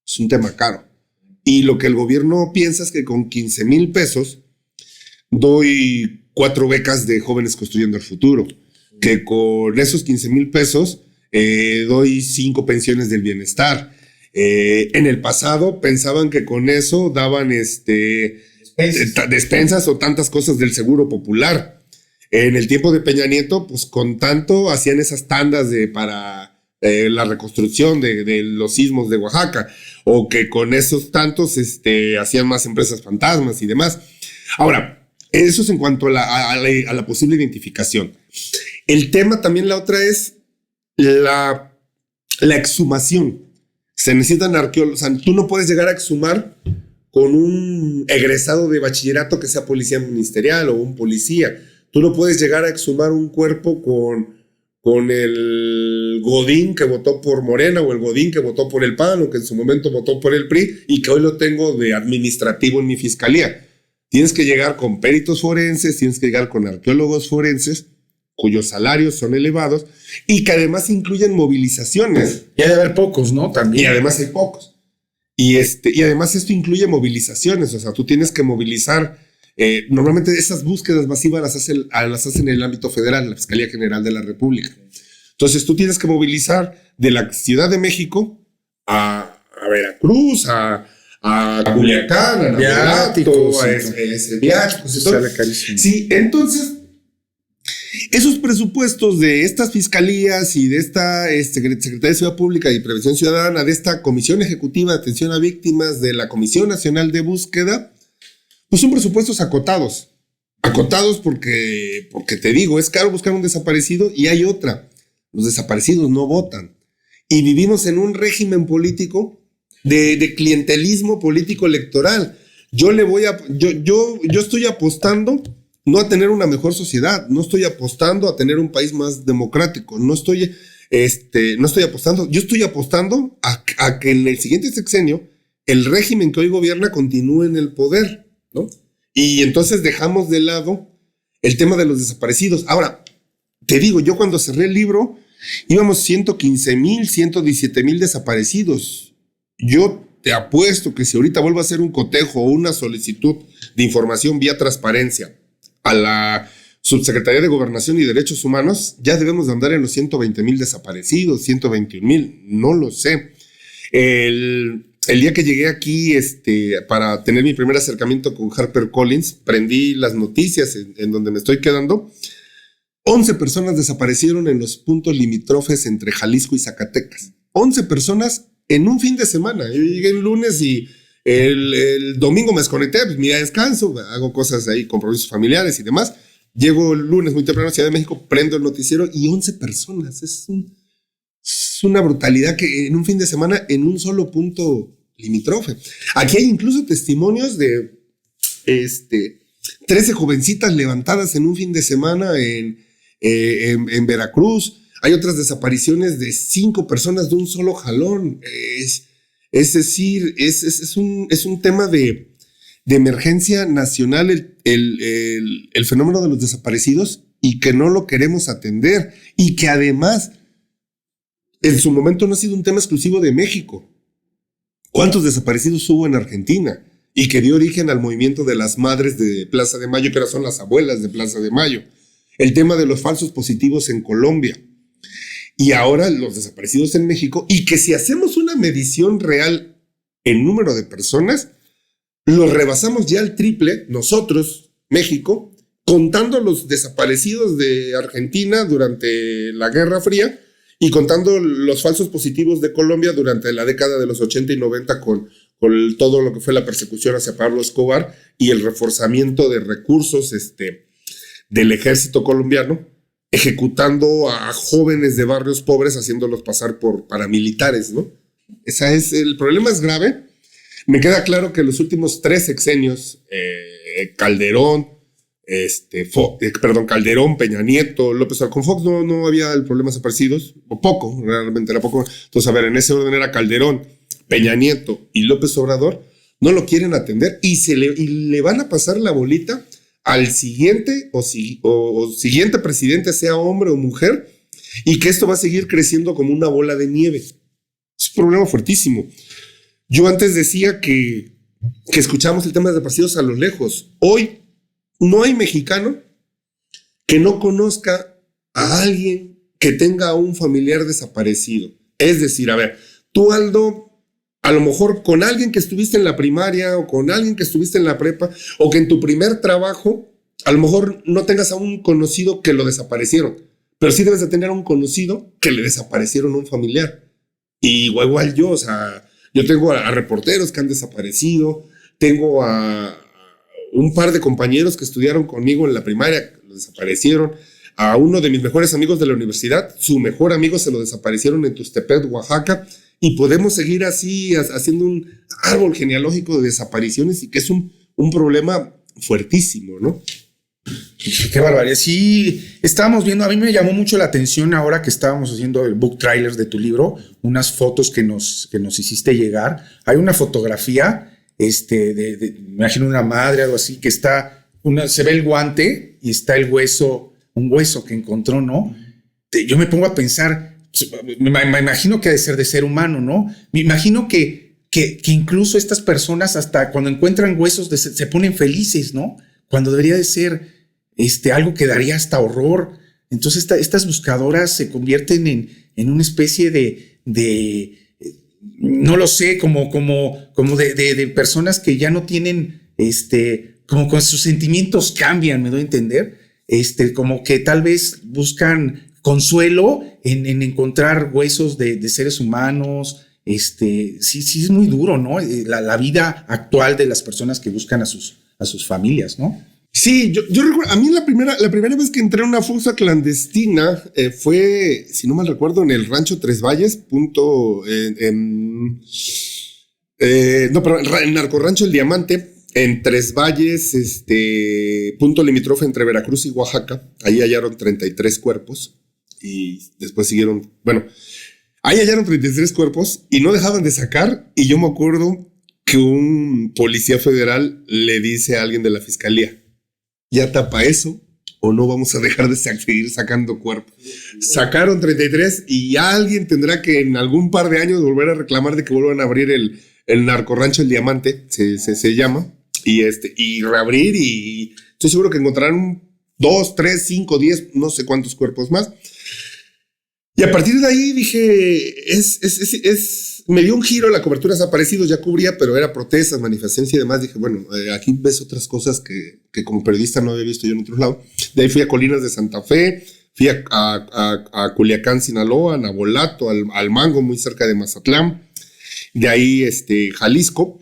Es un tema caro. Y lo que el gobierno piensa es que con 15,000 pesos doy 4 becas de Jóvenes Construyendo el Futuro, que con esos 15,000 pesos doy 5 pensiones del bienestar. En el pasado pensaban que con eso daban despensas o tantas cosas del Seguro Popular. En el tiempo de Peña Nieto, pues con tanto hacían esas tandas para la reconstrucción de los sismos de Oaxaca, o que con esos tantos hacían más empresas fantasmas y demás. Ahora, eso es en cuanto a la posible identificación. El tema también, la otra es la exhumación. Se necesitan arqueólogos. O sea, tú no puedes llegar a exhumar con un egresado de bachillerato que sea policía ministerial o un policía. Tú no puedes llegar a exhumar un cuerpo con el Godín que votó por Morena o el Godín que votó por el PAN o que en su momento votó por el PRI y que hoy lo tengo de administrativo en mi fiscalía. Tienes que llegar con peritos forenses, tienes que llegar con arqueólogos forenses cuyos salarios son elevados y que además incluyen movilizaciones. Y hay de haber pocos, ¿no? También. Y además hay pocos. Y además esto incluye movilizaciones, o sea, tú tienes que movilizar. Normalmente esas búsquedas masivas las hacen en el ámbito federal, la Fiscalía General de la República. Entonces tú tienes que movilizar de la Ciudad de México a Veracruz, a Culiacán, a Navolato, a ese viáticos. Sí, entonces esos presupuestos de estas fiscalías y de esta Secretaría de Seguridad Pública y Prevención Ciudadana, de esta Comisión Ejecutiva de Atención a Víctimas, de la Comisión Nacional de Búsqueda, pues son presupuestos acotados. Acotados porque te digo, es caro buscar un desaparecido y hay otra. Los desaparecidos no votan. Y vivimos en un régimen político de clientelismo político electoral. Yo estoy apostando no a tener una mejor sociedad, no estoy apostando a tener un país más democrático, no estoy apostando, yo estoy apostando a que en el siguiente sexenio el régimen que hoy gobierna continúe en el poder, ¿no? Y entonces dejamos de lado el tema de los desaparecidos. Ahora, te digo, yo cuando cerré el libro íbamos 115,000, 117,000 desaparecidos. Yo te apuesto que si ahorita vuelvo a hacer un cotejo o una solicitud de información vía transparencia a la Subsecretaría de Gobernación y Derechos Humanos, ya debemos de andar en los 120,000 desaparecidos, 121,000, no lo sé. El día que llegué aquí para tener mi primer acercamiento con HarperCollins, prendí las noticias en donde me estoy quedando. 11 personas desaparecieron en los puntos limítrofes entre Jalisco y Zacatecas. 11 personas en un fin de semana. Yo llegué el lunes y el domingo me desconecté, pues mi día de descanso, hago cosas ahí, compromisos familiares y demás. Llego el lunes muy temprano a Ciudad de México, prendo el noticiero y 11 personas. Es una brutalidad que en un fin de semana en un solo punto limítrofe. Aquí hay incluso testimonios de 13 jovencitas levantadas en un fin de semana en Veracruz. Hay otras desapariciones de 5 personas de un solo jalón. Es decir, es un tema de emergencia nacional el fenómeno de los desaparecidos y que no lo queremos atender y que además en su momento no ha sido un tema exclusivo de México. ¿Cuántos desaparecidos hubo en Argentina? Y que dio origen al movimiento de las madres de Plaza de Mayo, que ahora son las abuelas de Plaza de Mayo. El tema de los falsos positivos en Colombia. Y ahora los desaparecidos en México. Y que si hacemos una medición real en número de personas, los rebasamos ya al triple, nosotros, México, contando los desaparecidos de Argentina durante la Guerra Fría y contando los falsos positivos de Colombia durante la década de los 80 y 90 con todo lo que fue la persecución hacia Pablo Escobar y el reforzamiento de recursos del ejército colombiano, ejecutando a jóvenes de barrios pobres, haciéndolos pasar por paramilitares, ¿no? El problema es grave. Me queda claro que los últimos 3 sexenios, Calderón, Calderón, Peña Nieto, López Obrador, con Fox no había el problema desaparecidos, o poco, realmente era poco. Entonces, a ver, en ese orden era Calderón, Peña Nieto y López Obrador, no lo quieren atender y le van a pasar la bolita al siguiente o siguiente presidente, sea hombre o mujer, y que esto va a seguir creciendo como una bola de nieve. Es un problema fuertísimo. Yo antes decía que escuchamos el tema de desaparecidos a lo lejos. Hoy no hay mexicano que no conozca a alguien que tenga a un familiar desaparecido. Es decir, a ver, tú, Aldo, a lo mejor con alguien que estuviste en la primaria o con alguien que estuviste en la prepa o que en tu primer trabajo, a lo mejor no tengas a un conocido que lo desaparecieron, pero sí debes de tener a un conocido que le desaparecieron a un familiar. Y igual yo, o sea, yo tengo a reporteros que han desaparecido, tengo a un par de compañeros que estudiaron conmigo en la primaria, lo desaparecieron. A uno de mis mejores amigos de la universidad, su mejor amigo se lo desaparecieron en Tustepet, Oaxaca, y podemos seguir así haciendo un árbol genealógico de desapariciones y que es un problema fuertísimo, ¿no? Qué barbaridad. Sí, estábamos viendo, a mí me llamó mucho la atención ahora que estábamos haciendo el book trailer de tu libro, unas fotos que nos hiciste llegar. Hay una fotografía, me imagino una madre, algo así, que se ve el guante y está el hueso, un hueso que encontró, ¿no? Yo me pongo a pensar, me imagino que ha de ser humano, ¿no? Me imagino que incluso estas personas hasta cuando encuentran huesos se ponen felices, ¿no? Cuando debería de ser algo que daría hasta horror. Entonces estas buscadoras se convierten en una especie de no lo sé, como de personas que ya no tienen, como con sus sentimientos cambian, me doy a entender, como que tal vez buscan consuelo en encontrar huesos de seres humanos. Sí es muy duro, ¿no? La vida actual de las personas que buscan a sus familias, ¿no? Sí, yo recuerdo, a mí la primera vez que entré a una fosa clandestina fue, si no mal recuerdo, en el rancho Tres Valles, el narcorrancho El Diamante, en Tres Valles, punto limítrofe entre Veracruz y Oaxaca. Ahí hallaron 33 cuerpos y después siguieron, ahí hallaron 33 cuerpos y no dejaban de sacar, y yo me acuerdo que un policía federal le dice a alguien de la fiscalía: ya tapa eso o no vamos a dejar de seguir sacando cuerpos. Sacaron 33 y alguien tendrá que en algún par de años volver a reclamar de que vuelvan a abrir el narcorrancho El Diamante, se llama, y reabrir, y estoy seguro que encontrarán 2, 3, 5, 10, no sé cuántos cuerpos más. Y a partir de ahí dije, me dio un giro la cobertura de desaparecidos. Ya cubría, pero era protestas, manifestaciones y demás. Dije, aquí ves otras cosas que como periodista no había visto yo en otros lados. De ahí fui a Colinas de Santa Fe, fui a Culiacán, Sinaloa, a Nabolato, al Mango, muy cerca de Mazatlán. De ahí, Jalisco.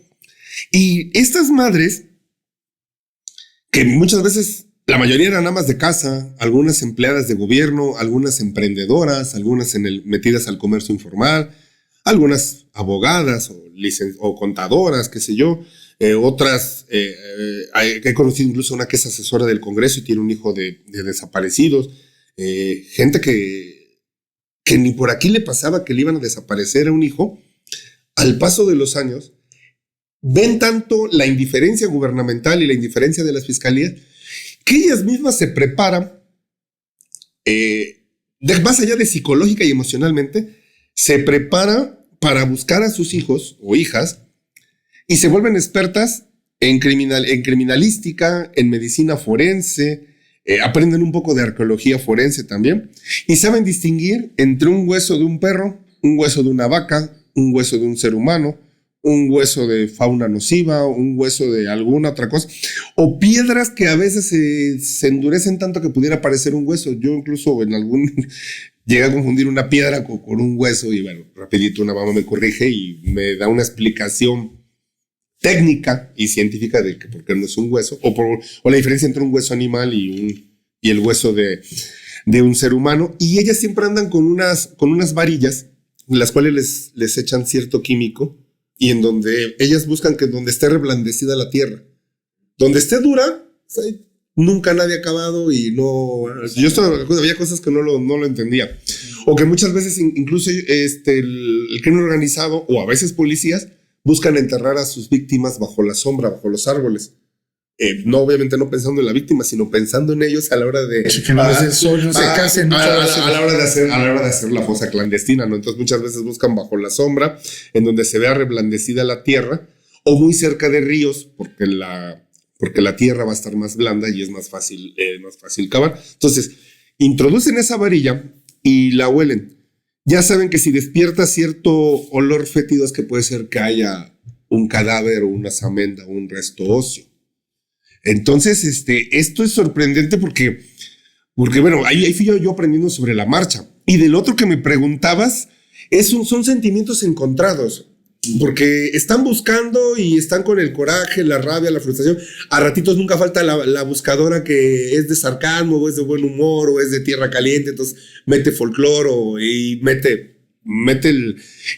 Y estas madres, que muchas veces, la mayoría eran amas de casa, algunas empleadas de gobierno, algunas emprendedoras, algunas metidas al comercio informal, algunas abogadas o contadoras, qué sé yo, otras, he conocido incluso una que es asesora del Congreso y tiene un hijo de desaparecidos, gente que ni por aquí le pasaba que le iban a desaparecer a un hijo. Al paso de los años, ven tanto la indiferencia gubernamental y la indiferencia de las fiscalías que ellas mismas se preparan, más allá de psicológica y emocionalmente, se prepara para buscar a sus hijos o hijas y se vuelven expertas en criminalística, en medicina forense, aprenden un poco de arqueología forense también y saben distinguir entre un hueso de un perro, un hueso de una vaca, un hueso de un ser humano, un hueso de fauna nociva, un hueso de alguna otra cosa, o piedras que a veces se endurecen tanto que pudiera parecer un hueso. Yo incluso llegué a confundir una piedra con un hueso y rapidito una mamá me corrige y me da una explicación técnica y científica de que por qué no es un hueso, o la diferencia entre un hueso animal y el hueso de un ser humano. Y ellas siempre andan con unas varillas en las cuales les echan cierto químico y en donde ellas buscan que donde esté reblandecida la tierra. Donde esté dura, nunca nadie ha acabado y no... había cosas que no lo entendía. O que muchas veces incluso el crimen organizado o a veces policías buscan enterrar a sus víctimas bajo la sombra, bajo los árboles. No, obviamente no pensando en la víctima, sino pensando en ellos a la hora de... Que no les dé sol, no se casen. A la hora de hacer la fosa clandestina, ¿no? Entonces muchas veces buscan bajo la sombra, en donde se vea reblandecida la tierra, o muy cerca de ríos, porque la tierra va a estar más blanda y es más fácil cavar. Entonces, introducen esa varilla y la huelen. Ya saben que si despierta cierto olor fétido es que puede ser que haya un cadáver o una samenda o un resto óseo. Entonces, esto es sorprendente porque bueno, ahí fui yo aprendiendo sobre la marcha. Y del otro que me preguntabas, son sentimientos encontrados. Porque están buscando y están con el coraje, la rabia, la frustración. A ratitos nunca falta la buscadora que es de sarcasmo, o es de buen humor, o es de tierra caliente. Entonces mete folcloro y mete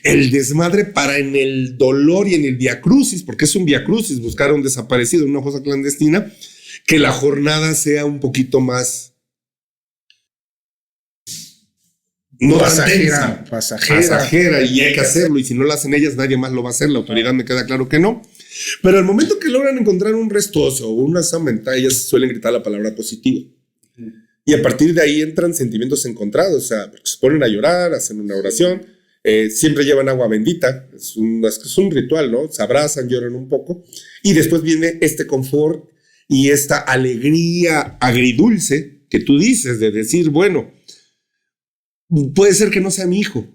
el desmadre para en el dolor y en el viacrucis, porque es un viacrucis buscar a un desaparecido en una fosa clandestina, que la jornada sea un poquito más... No pasajera, y hay que hacerlo, y si no lo hacen ellas nadie más lo va a hacer, la autoridad me queda claro que no, pero al momento que logran encontrar un resto óseo o una samenta, ellas suelen gritar la palabra positivo, y a partir de ahí entran sentimientos encontrados, o sea, se ponen a llorar, hacen una oración, siempre llevan agua bendita, es un ritual, ¿no? Se abrazan, lloran un poco, y después viene este confort y esta alegría agridulce que tú dices, de decir, bueno, puede ser que no sea mi hijo,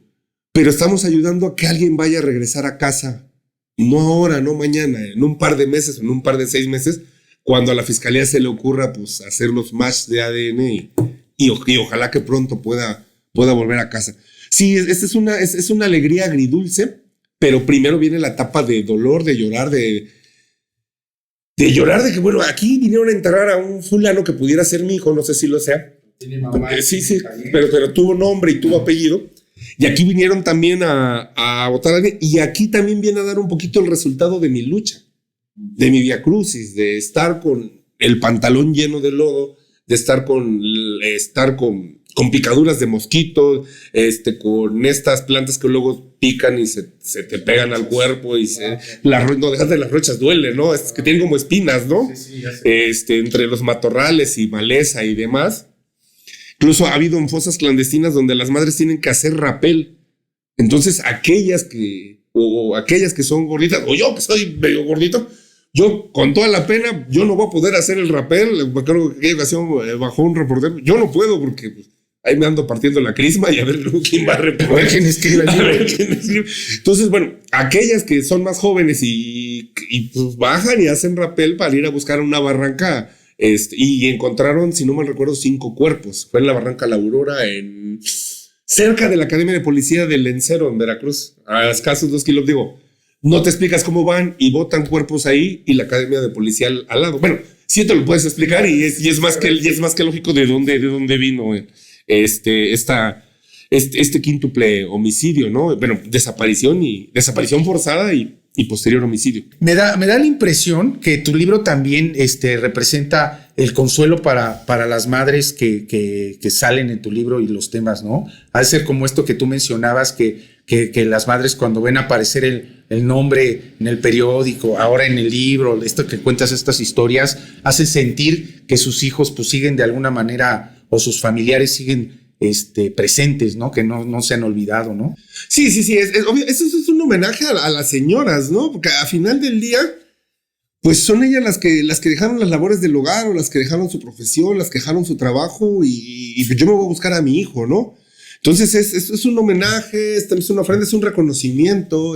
pero estamos ayudando a que alguien vaya a regresar a casa, no ahora, no mañana, en un par de meses, en un par de 6 meses, cuando a la fiscalía se le ocurra pues hacer los match de ADN y ojalá que pronto pueda volver a casa. Sí, esta es una alegría agridulce, pero primero viene la etapa de dolor, de llorar, de llorar de que, bueno, aquí vinieron a enterrar a un fulano que pudiera ser mi hijo, no sé si lo sea. Tiene mamá. Sí, pero tuvo nombre y tuvo apellido. Y aquí vinieron también a votar a alguien. Y aquí también viene a dar un poquito el resultado de mi lucha, de mi viacrucis, de estar con el pantalón lleno de lodo, de estar con picaduras de mosquito, con estas plantas que luego pican y se te pegan al cuerpo y no dejas de las rochas duele, ¿no? Es que tienen como espinas, ¿no? Sí, entre los matorrales y maleza y demás. Incluso ha habido en fosas clandestinas donde las madres tienen que hacer rapel. Entonces, aquellas que son gorditas, o yo que soy medio gordito, yo con toda la pena, yo no voy a poder hacer el rapel. Creo que aquella ocasión bajó un reportero. Yo no puedo porque pues, ahí me ando partiendo la crisma y a ver luego quién va a reportar. A ver quién escribe. Entonces, bueno, aquellas que son más jóvenes y pues bajan y hacen rapel para ir a buscar una barranca. Y encontraron, si no mal recuerdo, 5 cuerpos. Fue en la Barranca La Aurora, cerca de la Academia de Policía del Lencero, en Veracruz, a escasos 2 kilómetros. Digo, no te explicas cómo van y botan cuerpos ahí y la Academia de Policía al lado. Bueno, sí te lo puedes explicar y es más que lógico de dónde vino este quíntuple homicidio, ¿no? Bueno, desaparición forzada y posterior homicidio. Me da la impresión que tu libro también representa el consuelo para las madres que salen en tu libro y los temas, ¿no? Ha de ser como esto que tú mencionabas, que las madres cuando ven aparecer el nombre en el periódico, ahora en el libro, esto que cuentas estas historias, hace sentir que sus hijos pues siguen de alguna manera o sus familiares siguen presentes, ¿no? Que no se han olvidado, ¿no? Sí, es obvio. Eso es un homenaje a las señoras, ¿no? Porque a final del día, pues son ellas las que dejaron las labores del hogar o las que dejaron su profesión, las que dejaron su trabajo y yo me voy a buscar a mi hijo, ¿no? Entonces es un homenaje, es una ofrenda, es un reconocimiento,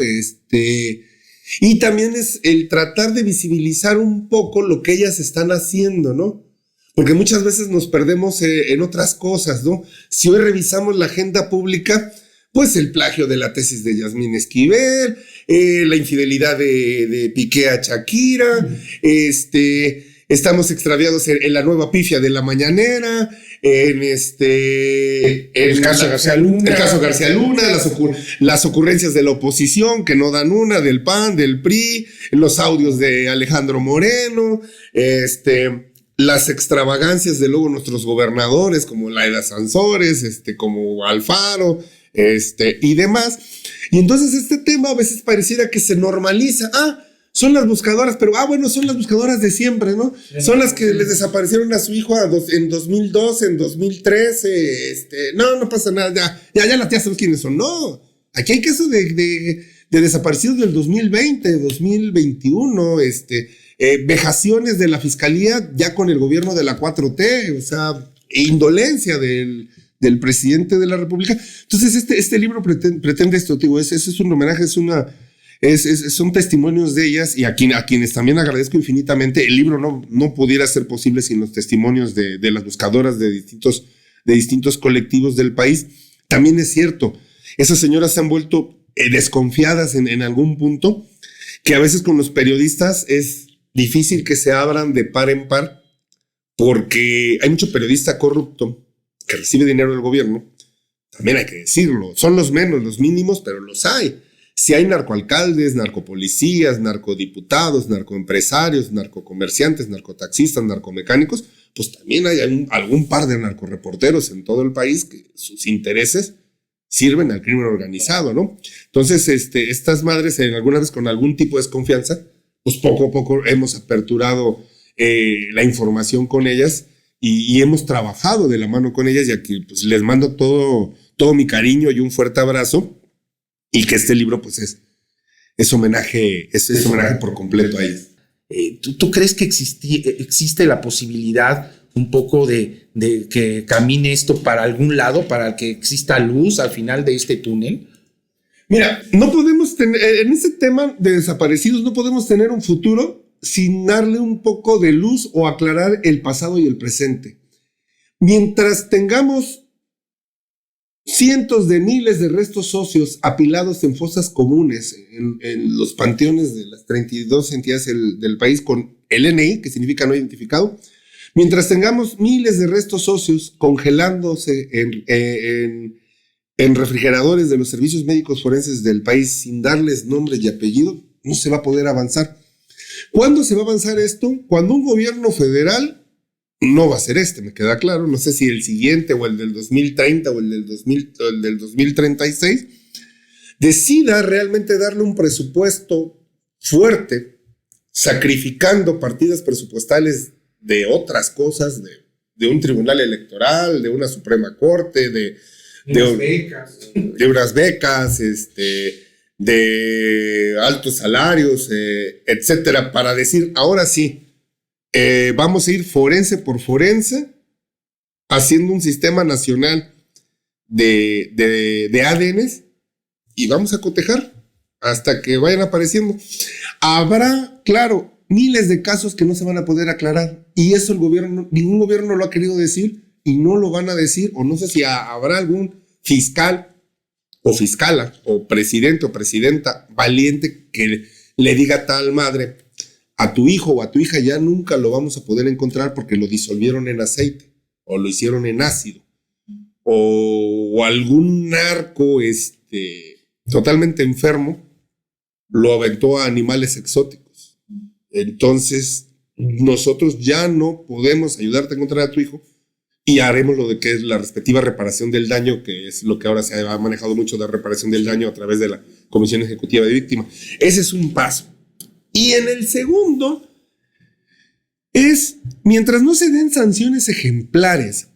y también es el tratar de visibilizar un poco lo que ellas están haciendo, ¿no? Porque muchas veces nos perdemos en otras cosas, ¿no? Si hoy revisamos la agenda pública, pues el plagio de la tesis de Yasmín Esquivel, la infidelidad de Piqué a Shakira, estamos extraviados en la nueva pifia de la mañanera, el caso García Luna. El caso García Luna, las ocurrencias de la oposición que no dan una, del PAN, del PRI, los audios de Alejandro Moreno, las extravagancias de luego nuestros gobernadores como Laida Sansores, como Alfaro, y demás. Y entonces este tema a veces pareciera que se normaliza. Son las buscadoras, pero bueno, son las buscadoras de siempre, ¿no? Son las que les desaparecieron a su hijo en 2012, en 2013, no pasa nada, ya las tías sabes quiénes son. No, aquí hay casos de desaparecidos del 2020, 2021, vejaciones de la fiscalía ya con el gobierno de la 4T, o sea, indolencia del presidente de la República. Entonces este libro pretende esto, digo, es un homenaje, son testimonios de ellas y a quienes también agradezco infinitamente. El libro no pudiera ser posible sin los testimonios de las buscadoras de distintos colectivos del país. También es cierto, esas señoras se han vuelto desconfiadas en algún punto, que a veces con los periodistas es difícil que se abran de par en par, porque hay mucho periodista corrupto que recibe dinero del gobierno. También hay que decirlo, son los menos, los mínimos, pero los hay. Si hay narcoalcaldes, narcopolicías, narcodiputados, narcoempresarios, narcocomerciantes, narcotaxistas, narcomecánicos, pues también hay algún par de narcoreporteros en todo el país que sus intereses sirven al crimen organizado, ¿no? Entonces, estas madres, alguna vez con algún tipo de desconfianza, pues poco a poco hemos aperturado la información con ellas y hemos trabajado de la mano con ellas, y aquí pues les mando todo mi cariño y un fuerte abrazo. Y que este libro, pues, es homenaje por completo a ellos. ¿Tú crees que existe la posibilidad un poco de que camine esto para algún lado, para que exista luz al final de este túnel? Mira, no podemos tener, en este tema de desaparecidos, no podemos tener un futuro sin darle un poco de luz o aclarar el pasado y el presente. Mientras tengamos cientos de miles de restos óseos apilados en fosas comunes en los panteones de las 32 entidades del país con el NI, que significa no identificado, mientras tengamos miles de restos óseos congelándose en refrigeradores de los servicios médicos forenses del país sin darles nombre y apellido, no se va a poder avanzar. ¿Cuándo se va a avanzar esto? Cuando un gobierno federal, no va a ser me queda claro, no sé si el siguiente o el del 2030 o el del 2036, decida realmente darle un presupuesto fuerte, sacrificando partidas presupuestales de otras cosas, de un tribunal electoral, de una Suprema Corte, de unas becas, de altos salarios, etcétera, para decir, ahora sí, vamos a ir forense por forense, haciendo un sistema nacional de ADNs y vamos a cotejar hasta que vayan apareciendo. Habrá, claro, miles de casos que no se van a poder aclarar y eso ningún gobierno lo ha querido decir y no lo van a decir, o no sé si habrá algún fiscal o fiscala o presidente o presidenta valiente que le diga a tal madre: a tu hijo o a tu hija ya nunca lo vamos a poder encontrar porque lo disolvieron en aceite o lo hicieron en ácido, o algún narco totalmente enfermo lo aventó a animales exóticos. Entonces nosotros ya no podemos ayudarte a encontrar a tu hijo y haremos lo de que es la respectiva reparación del daño, que es lo que ahora se ha manejado mucho, de reparación del daño a través de la Comisión Ejecutiva de Víctimas. Ese es un paso. Y en el segundo es, mientras no se den sanciones ejemplares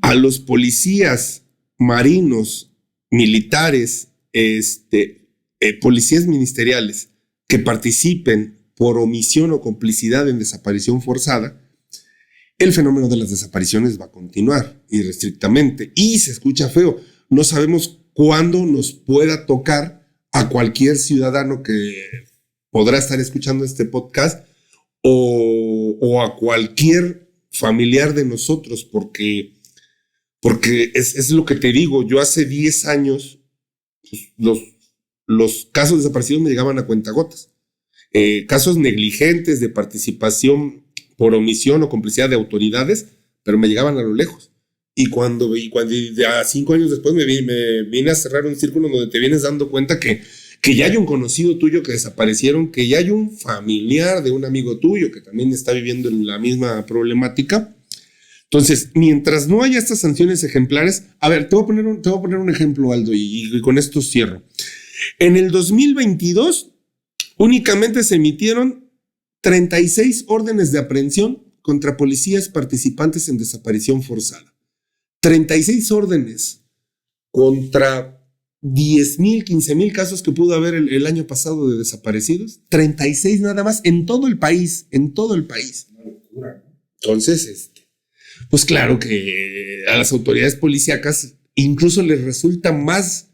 a los policías, marinos, militares, policías ministeriales que participen por omisión o complicidad en desaparición forzada, el fenómeno de las desapariciones va a continuar irrestrictamente. Y se escucha feo, no sabemos cuándo nos pueda tocar a cualquier ciudadano que podrá estar escuchando este podcast o a cualquier familiar de nosotros, porque es lo que te digo. Yo hace 10 años los casos desaparecidos me llegaban a cuentagotas. Casos negligentes de participación por omisión o complicidad de autoridades, pero me llegaban a lo lejos. Y ya 5 años después me vine a cerrar un círculo donde te vienes dando cuenta que ya hay un conocido tuyo que desaparecieron, que ya hay un familiar de un amigo tuyo que también está viviendo en la misma problemática. Entonces, mientras no haya estas sanciones ejemplares, a ver, te voy a poner un ejemplo, Aldo, y con esto cierro. En el 2022, únicamente se emitieron 36 órdenes de aprehensión contra policías participantes en desaparición forzada. 36 órdenes contra 10,000, 15,000 casos que pudo haber el año pasado de desaparecidos. 36 nada más en todo el país, Una locura, ¿no? Entonces, pues claro que a las autoridades policíacas incluso les resulta más.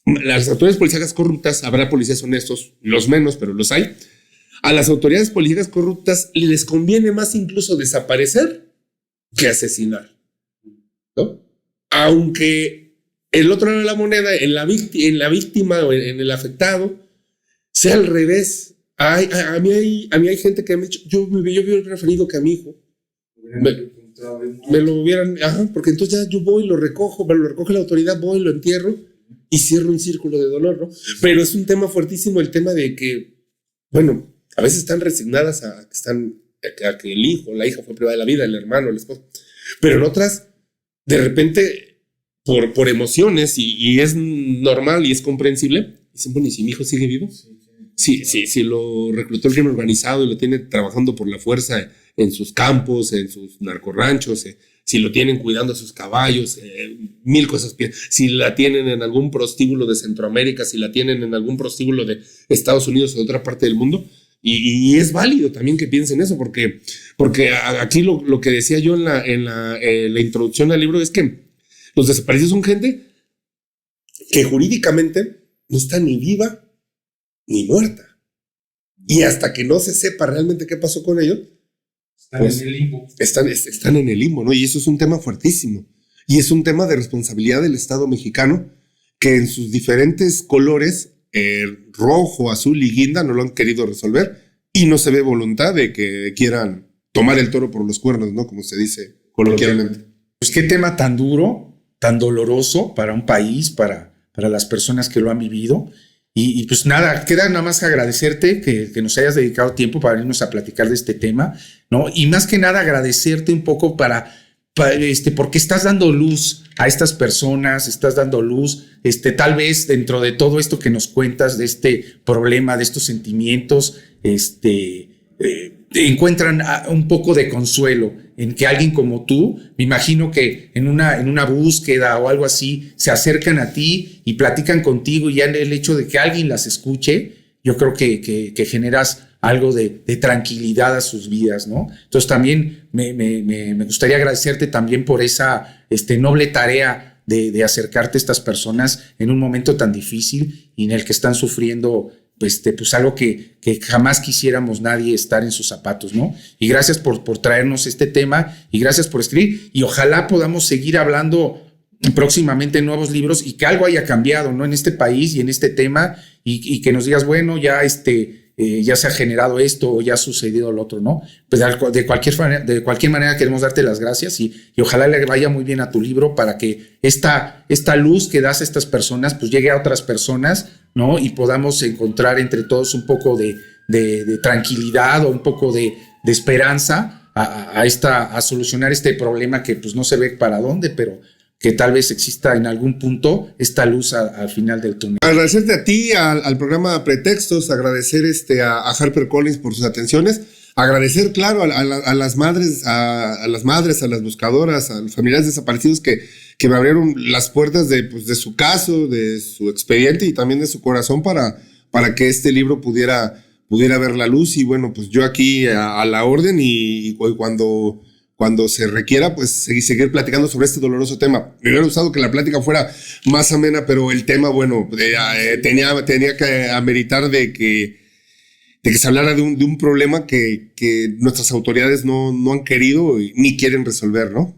Las autoridades policíacas corruptas, habrá policías honestos, los menos, pero los hay. A las autoridades policíacas corruptas les conviene más incluso desaparecer que asesinar, ¿no? Aunque el otro lado de la moneda, en la víctima o en el afectado, sea al revés. A mí hay gente que me ha dicho, yo hubiera preferido que a mi hijo me lo hubieran, porque entonces ya yo voy, me lo recoge la autoridad, voy, lo entierro y cierro un círculo de dolor, ¿no? Pero es un tema fuertísimo el tema de que, bueno, a veces están resignadas a que el hijo, la hija fue privada de la vida, el hermano, el esposo, pero en otras, de repente, por emociones, y es normal y es comprensible, dicen, bueno, ¿y si mi hijo sigue vivo? Si lo reclutó el crimen organizado y lo tiene trabajando por la fuerza en sus campos, en sus narcorranchos, si lo tienen cuidando a sus caballos, 1000 cosas. Si la tienen en algún prostíbulo de Centroamérica, si la tienen en algún prostíbulo de Estados Unidos o de otra parte del mundo. Y es válido también que piensen eso, porque aquí lo que decía yo en la introducción al libro es que los desaparecidos son gente que jurídicamente no está ni viva ni muerta. Y hasta que no se sepa realmente qué pasó con ellos, Están en el limbo. Están en el limbo, ¿no? Y eso es un tema fuertísimo. Y es un tema de responsabilidad del Estado mexicano que en sus diferentes colores, rojo, azul y guinda, no lo han querido resolver y no se ve voluntad de que quieran tomar el toro por los cuernos, ¿no? Como se dice coloquialmente. Pues qué tema tan duro, tan doloroso para un país, para las personas que lo han vivido. Y pues nada, queda nada más agradecerte que nos hayas dedicado tiempo para venirnos a platicar de este tema, ¿no? Y más que nada agradecerte un poco porque estás dando luz a estas personas, estás dando luz, tal vez dentro de todo esto que nos cuentas, de este problema, de estos sentimientos, encuentran un poco de consuelo en que alguien como tú, me imagino que en una búsqueda o algo así, se acercan a ti y platican contigo, y ya el hecho de que alguien las escuche, yo creo que generas algo de tranquilidad a sus vidas, ¿no? Entonces también me gustaría agradecerte también por esa noble tarea de acercarte a estas personas en un momento tan difícil y en el que están sufriendo pues algo que jamás quisiéramos nadie estar en sus zapatos, ¿no? Y gracias por traernos este tema y gracias por escribir, y ojalá podamos seguir hablando próximamente nuevos libros y que algo haya cambiado, ¿no? En este país y en este tema, y que nos digas, bueno, ya ya se ha generado esto o ya ha sucedido lo otro, ¿no? Pues de cualquier manera queremos darte las gracias y ojalá le vaya muy bien a tu libro para que esta luz que das a estas personas pues llegue a otras personas, ¿no? Y podamos encontrar entre todos un poco de tranquilidad o un poco de esperanza a solucionar este problema que pues no se ve para dónde, pero que tal vez exista en algún punto esta luz al final del túnel. Agradecerte a ti, al programa Pretextos, agradecer a HarperCollins por sus atenciones, agradecer, claro, a las madres, a las buscadoras, a los familiares desaparecidos que me abrieron las puertas de su caso, de su expediente y también de su corazón para que este libro pudiera ver la luz. Y bueno, pues yo aquí a la orden y cuando se requiera, pues seguir platicando sobre este doloroso tema. Me hubiera gustado que la plática fuera más amena, pero el tema, bueno, tenía que ameritar de que se hablara de un problema que nuestras autoridades no han querido ni quieren resolver, ¿no?